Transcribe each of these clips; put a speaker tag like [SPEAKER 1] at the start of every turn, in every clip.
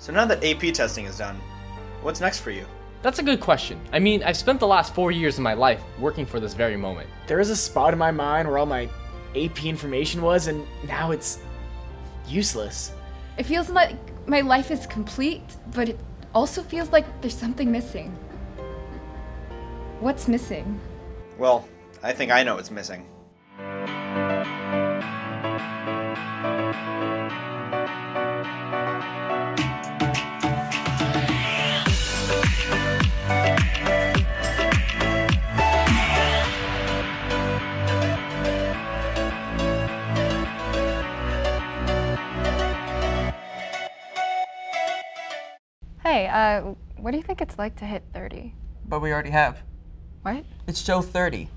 [SPEAKER 1] So now that AP testing is done, what's next for you?
[SPEAKER 2] That's a good question. I mean, I've spent the last 4 years of my life working for this very moment.
[SPEAKER 3] There is a spot in my mind where all my AP information was, and now it's useless.
[SPEAKER 4] It feels like my life is complete, but it also feels like there's something missing. What's missing?
[SPEAKER 1] Well, I think I know what's missing.
[SPEAKER 4] Hey, what do you think it's like to hit 30?
[SPEAKER 5] But we already have.
[SPEAKER 4] What?
[SPEAKER 5] It's show 30.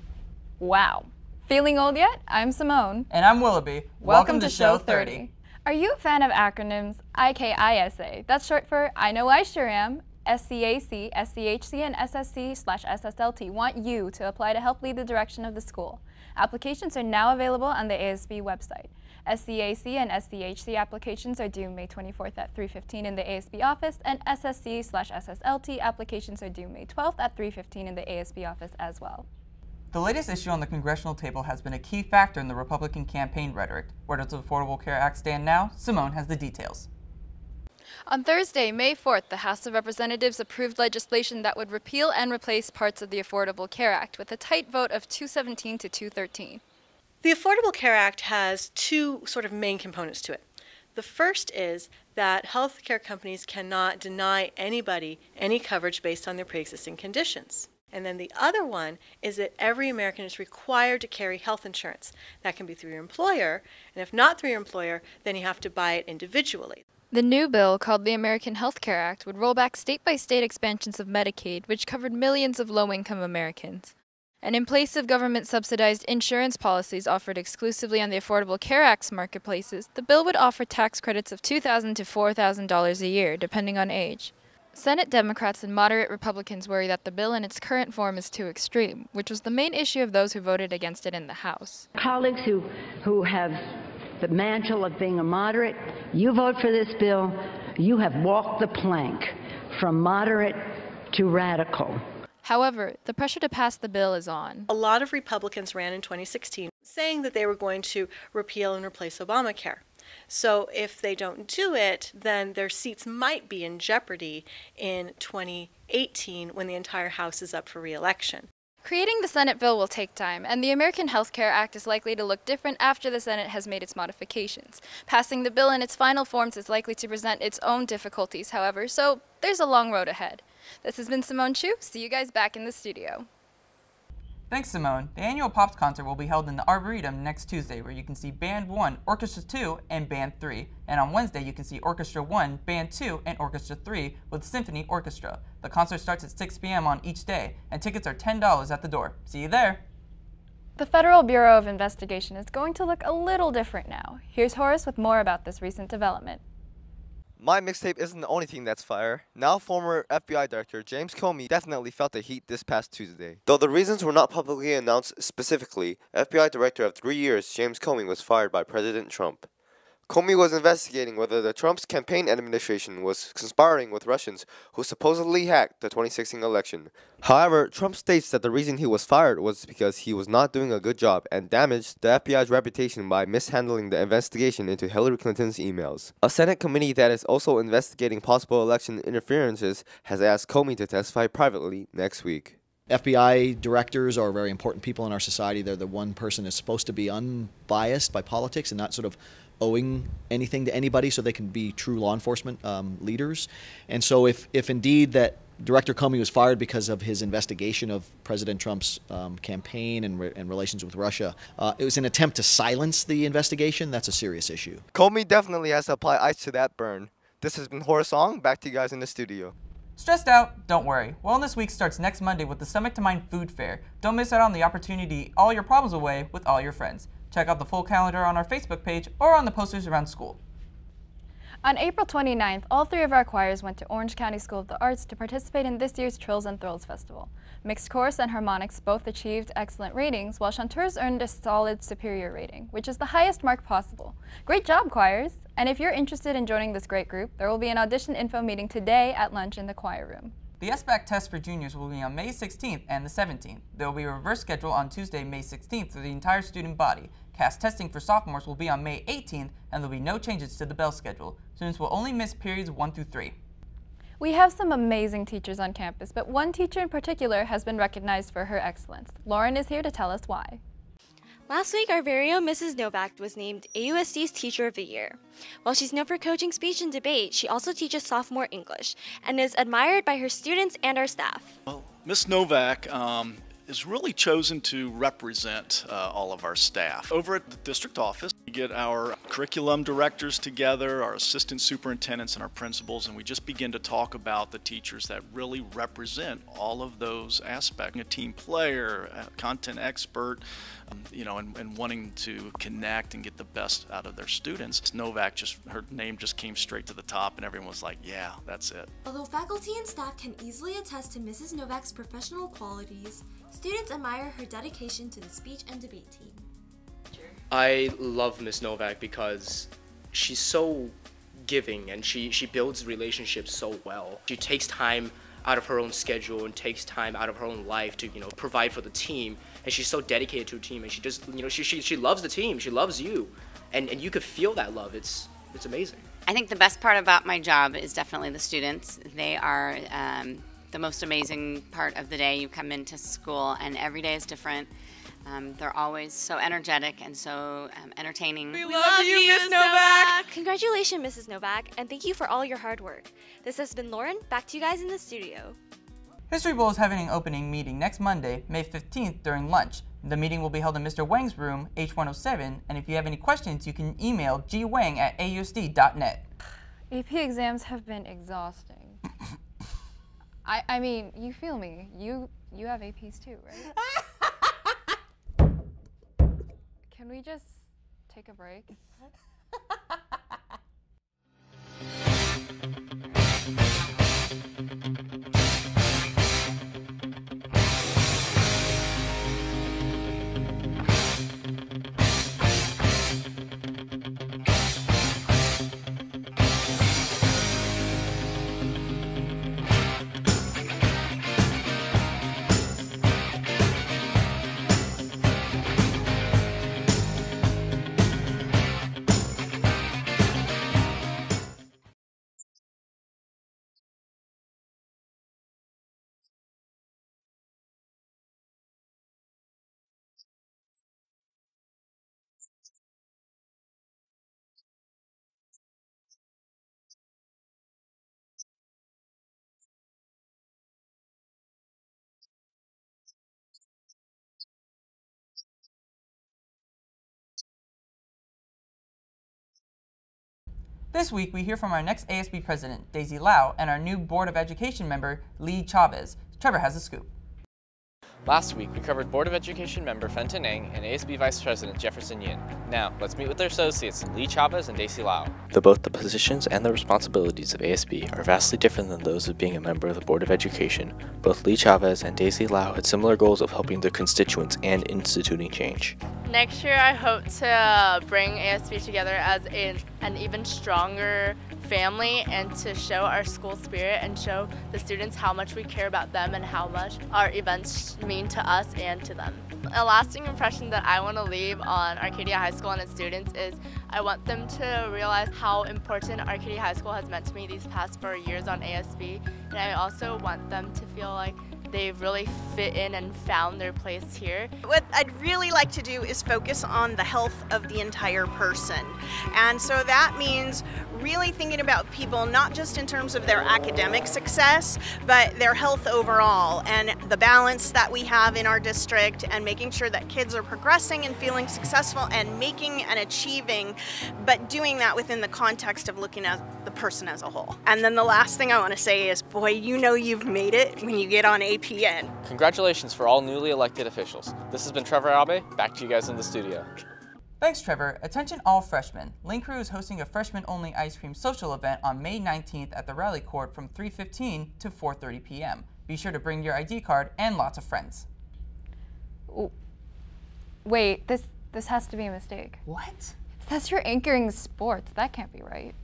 [SPEAKER 4] Wow. Feeling old yet? I'm Simone.
[SPEAKER 5] And I'm Willoughby.
[SPEAKER 4] Welcome to Show 30. Are you a fan of acronyms? IKISA. That's short for I Know I Sure Am. SCAC, SCHC, and SSC/SSLT want you to apply to help lead the direction of the school. Applications are now available on the ASB website. SCAC and SCHC applications are due May 24th at 3:15 in the ASB office, and SSC/SSLT applications are due May 12th at 3:15 in the ASB office as well.
[SPEAKER 5] The latest issue on the congressional table has been a key factor in the Republican campaign rhetoric. Where does the Affordable Care Act stand now? Simone has the details.
[SPEAKER 4] On Thursday, May 4th, the House of Representatives approved legislation that would repeal and replace parts of the Affordable Care Act with a tight vote of 217 to 213.
[SPEAKER 6] The Affordable Care Act has two sort of main components to it. The first is that healthcare companies cannot deny anybody any coverage based on their pre-existing conditions. And then the other one is that every American is required to carry health insurance. That can be through your employer, and if not through your employer, then you have to buy it individually.
[SPEAKER 4] The new bill, called the American Health Care Act, would roll back state-by-state expansions of Medicaid, which covered millions of low-income Americans. And in place of government-subsidized insurance policies offered exclusively on the Affordable Care Act's marketplaces, the bill would offer tax credits of $2,000 to $4,000 a year, depending on age. Senate Democrats and moderate Republicans worry that the bill in its current form is too extreme, which was the main issue of those who voted against it in the House.
[SPEAKER 7] Colleagues who have the mantle of being a moderate, you vote for this bill, you have walked the plank from moderate to radical.
[SPEAKER 4] However, the pressure to pass the bill is on.
[SPEAKER 6] A lot of Republicans ran in 2016 saying that they were going to repeal and replace Obamacare. So if they don't do it, then their seats might be in jeopardy in 2018 when the entire House is up for re-election.
[SPEAKER 4] Creating the Senate bill will take time, and the American Health Care Act is likely to look different after the Senate has made its modifications. Passing the bill in its final forms is likely to present its own difficulties, however, so there's a long road ahead. This has been Simone Chu. See you guys back in the studio.
[SPEAKER 5] Thanks, Simone. The annual Pops concert will be held in the Arboretum next Tuesday, where you can see Band 1, Orchestra 2, and Band 3. And on Wednesday, you can see Orchestra 1, Band 2, and Orchestra 3 with Symphony Orchestra. The concert starts at 6 p.m. on each day, and tickets are $10 at the door. See you there!
[SPEAKER 4] The Federal Bureau of Investigation is going to look a little different now. Here's Horace with more about this recent development.
[SPEAKER 8] My mixtape isn't the only thing that's fire. Now former FBI Director James Comey definitely felt the heat this past Tuesday. Though the reasons were not publicly announced specifically, FBI Director of 3 years James Comey was fired by President Trump. Comey was investigating whether the Trump's campaign administration was conspiring with Russians who supposedly hacked the 2016 election. However, Trump states that the reason he was fired was because he was not doing a good job and damaged the FBI's reputation by mishandling the investigation into Hillary Clinton's emails. A Senate committee that is also investigating possible election interferences has asked Comey to testify privately next week.
[SPEAKER 9] FBI directors are very important people in our society. They're the one person that's supposed to be unbiased by politics and not sort of owing anything to anybody, so they can be true law enforcement leaders. And so if indeed that Director Comey was fired because of his investigation of President Trump's campaign and relations with Russia, it was an attempt to silence the investigation. That's a serious issue.
[SPEAKER 8] Comey definitely has to apply ice to that burn. This has been Horace Ong, back to you guys in the studio.
[SPEAKER 5] Stressed out? Don't worry. Wellness Week starts next Monday with the Stomach to Mind Food Fair. Don't miss out on the opportunity to eat all your problems away with all your friends. Check out the full calendar on our Facebook page or on the posters around school.
[SPEAKER 4] On April 29th, all three of our choirs went to Orange County School of the Arts to participate in this year's Trills and Thrills Festival. Mixed Chorus and Harmonics both achieved excellent ratings, while Chanteurs earned a solid superior rating, which is the highest mark possible. Great job, choirs! And if you're interested in joining this great group, there will be an audition info meeting today at lunch in the choir room.
[SPEAKER 5] The SBAC test for juniors will be on May 16th and the 17th. There will be a reverse schedule on Tuesday, May 16th for the entire student body. CAS testing for sophomores will be on May 18th, and there will be no changes to the bell schedule. Students will only miss periods 1 through 3.
[SPEAKER 4] We have some amazing teachers on campus, but one teacher in particular has been recognized for her excellence. Lauren is here to tell us why.
[SPEAKER 10] Last week, our very own Mrs. Novak was named AUSD's Teacher of the Year. While she's known for coaching speech and debate, she also teaches sophomore English and is admired by her students and our staff.
[SPEAKER 11] Well, Ms. Novak is really chosen to represent all of our staff. Over at the district office, we get our curriculum directors together, our assistant superintendents and our principals, and we just begin to talk about the teachers that really represent all of those aspects. A team player, a content expert, and wanting to connect and get the best out of their students. Novak, her name just came straight to the top, and everyone was like, yeah, that's it.
[SPEAKER 12] Although faculty and staff can easily attest to Mrs. Novak's professional qualities, students admire her dedication to the speech and debate team.
[SPEAKER 13] I love Ms. Novak because she's so giving and she builds relationships so well. She takes time out of her own schedule and takes time out of her own life to provide for the team, and she's so dedicated to her team, and she just she loves the team, she loves you, and you could feel that love. It's amazing.
[SPEAKER 14] I think the best part about my job is definitely the students. They are the most amazing part of the day. You come into school and every day is different. They're always so energetic and so entertaining.
[SPEAKER 10] We love you, Ms. Novak! Congratulations, Mrs. Novak, and thank you for all your hard work. This has been Lauren. Back to you guys in the studio.
[SPEAKER 5] History Bowl is having an opening meeting next Monday, May 15th during lunch. The meeting will be held in Mr. Wang's room, H107, and if you have any questions, you can email gwang@ausd.net.
[SPEAKER 4] AP exams have been exhausting. I mean, you feel me. You have APs too, right? Can we just take a break?
[SPEAKER 5] This week, we hear from our next ASB president, Daisy Lau, and our new Board of Education member, Lee Chavez. Trevor has a scoop.
[SPEAKER 2] Last week, we covered Board of Education member Fenton Ng and ASB Vice President Jefferson Yin. Now, let's meet with their associates, Lee Chavez and Daisy Lau.
[SPEAKER 15] Both the positions and the responsibilities of ASB are vastly different than those of being a member of the Board of Education. Both Lee Chavez and Daisy Lau had similar goals of helping their constituents and instituting change.
[SPEAKER 16] Next year, I hope to bring ASB together as an even stronger family and to show our school spirit and show the students how much we care about them and how much our events mean to us and to them. A lasting impression that I want to leave on Arcadia High School and its students is I want them to realize how important Arcadia High School has meant to me these past 4 years on ASB, and I also want them to feel like they've really fit in and found their place here.
[SPEAKER 17] What I'd really like to do is focus on the health of the entire person. And so that means really thinking about people not just in terms of their academic success, but their health overall and the balance that we have in our district and making sure that kids are progressing and feeling successful and making and achieving, but doing that within the context of looking at the person as a whole. And then the last thing I want to say is, boy, you know you've made it when you get on APN.
[SPEAKER 2] Congratulations for all newly elected officials. This has been Trevor Abe. Back to you guys in the studio.
[SPEAKER 5] Thanks, Trevor. Attention all freshmen. Link Crew is hosting a freshman-only ice cream social event on May 19th at the Rally Court from 3:15 to 4:30 p.m. Be sure to bring your ID card and lots of friends.
[SPEAKER 4] Ooh. Wait, this has to be a mistake.
[SPEAKER 5] What?
[SPEAKER 4] That's you're anchoring sports. That can't be right.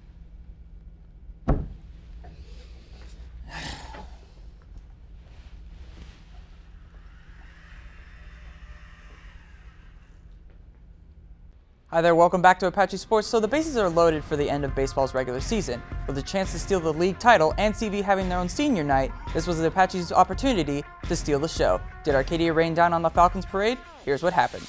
[SPEAKER 5] Hi there, welcome back to Apache Sports. So the bases are loaded for the end of baseball's regular season. With a chance to steal the league title and CV having their own senior night, this was the Apache's opportunity to steal the show. Did Arcadia rain down on the Falcons parade? Here's what happened.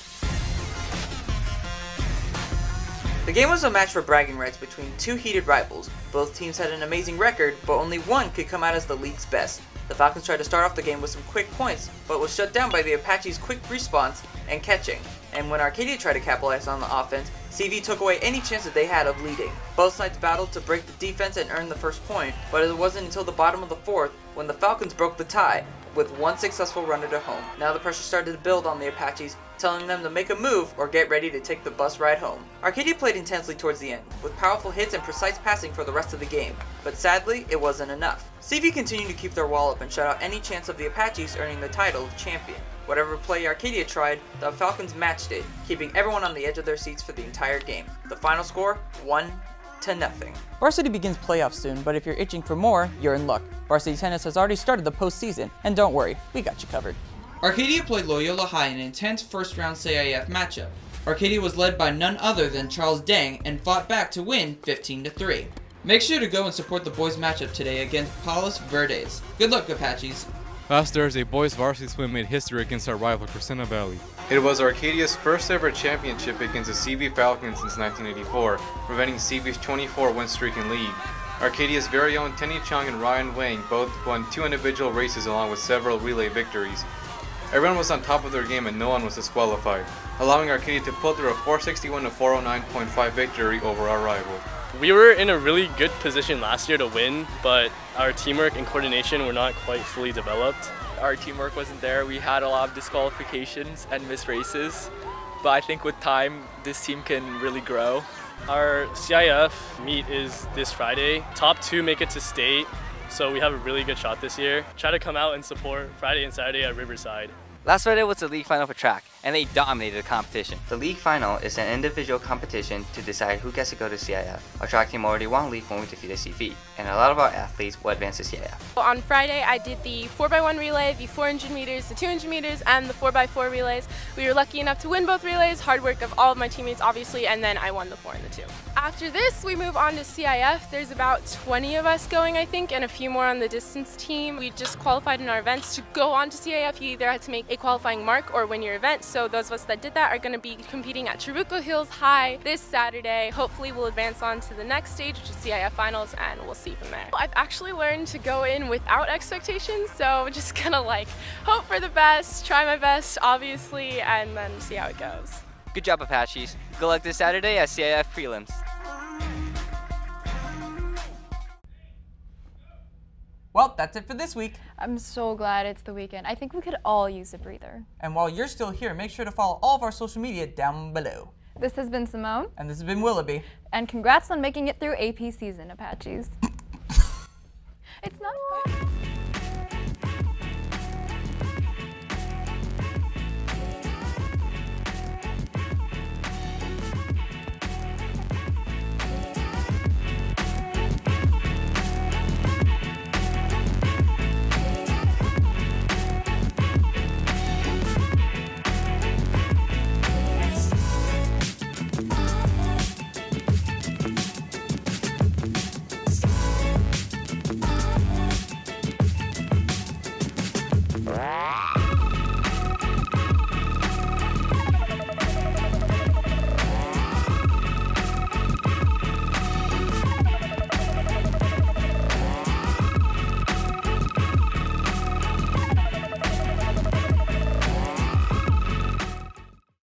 [SPEAKER 5] The game was a match for bragging rights between two heated rivals. Both teams had an amazing record, but only one could come out as the league's best. The Falcons tried to start off the game with some quick points, but was shut down by the Apache's quick response and catching. And when Arcadia tried to capitalize on the offense, CV took away any chance that they had of leading. Both sides battled to break the defense and earn the first point, but it wasn't until the bottom of the fourth when the Falcons broke the tie, with one successful runner to home. Now the pressure started to build on the Apaches, telling them to make a move or get ready to take the bus ride home. Arcadia played intensely towards the end, with powerful hits and precise passing for the rest of the game, but sadly, it wasn't enough. CV continued to keep their wall up and shut out any chance of the Apaches earning the title of champion. Whatever play Arcadia tried, the Falcons matched it, keeping everyone on the edge of their seats for the entire game. The final score, 1-0. Varsity begins playoffs soon, but if you're itching for more, you're in luck. Varsity Tennis has already started the postseason, and don't worry, we got you covered. Arcadia played Loyola High in an intense first-round CIF matchup. Arcadia was led by none other than Charles Dang and fought back to win 15-3. Make sure to go and support the boys matchup today against Palos Verdes. Good luck, Apaches.
[SPEAKER 18] Last Thursday, boys varsity swim made history against our rival, Crescenta Valley.
[SPEAKER 19] It was Arcadia's first ever championship against the CV Falcons since 1984, preventing CV's 24-win streak in league. Arcadia's very own Tenny Chung and Ryan Wang both won 2 individual races along with several relay victories. Everyone was on top of their game and no one was disqualified, allowing Arcadia to pull through a 461-409.5 victory over our rival.
[SPEAKER 20] We were in a really good position last year to win, but our teamwork and coordination were not quite fully developed.
[SPEAKER 21] Our teamwork wasn't there. We had a lot of disqualifications and missed races, but I think with time, this team can really grow.
[SPEAKER 20] Our CIF meet is this Friday. Top 2 make it to state, so we have a really good shot this year. Try to come out and support Friday and Saturday at Riverside.
[SPEAKER 22] Last Friday was the league final for track, and they dominated the competition. The league final is an individual competition to decide who gets to go to CIF. Our track team already won league when we defeated CV, and a lot of our athletes will advance to CIF.
[SPEAKER 16] On Friday, I did the 4x1 relay, the 400 meters, the 200 meters, and the 4x4 relays. We were lucky enough to win both relays, hard work of all of my teammates, obviously, and then I won the 4 and the 2. After this, we move on to CIF. There's about 20 of us going, I think, and a few more on the distance team. We just qualified in our events. To go on to CIF, you either had to make a qualifying mark or win your event. So those of us that did that are going to be competing at Churubusco Hills High this Saturday. Hopefully we'll advance on to the next stage, which is CIF Finals, and we'll see from there. I've actually learned to go in without expectations, so I'm just gonna hope for the best, try my best, obviously, and then see how it goes.
[SPEAKER 22] Good job, Apaches. Good luck this Saturday at CIF Prelims.
[SPEAKER 5] Well, that's it for this week.
[SPEAKER 4] I'm so glad it's the weekend. I think we could all use a breather.
[SPEAKER 5] And while you're still here, make sure to follow all of our social media down below.
[SPEAKER 4] This has been Simone.
[SPEAKER 5] And this has been Willoughby.
[SPEAKER 4] And congrats on making it through AP season, Apaches. It's not bad.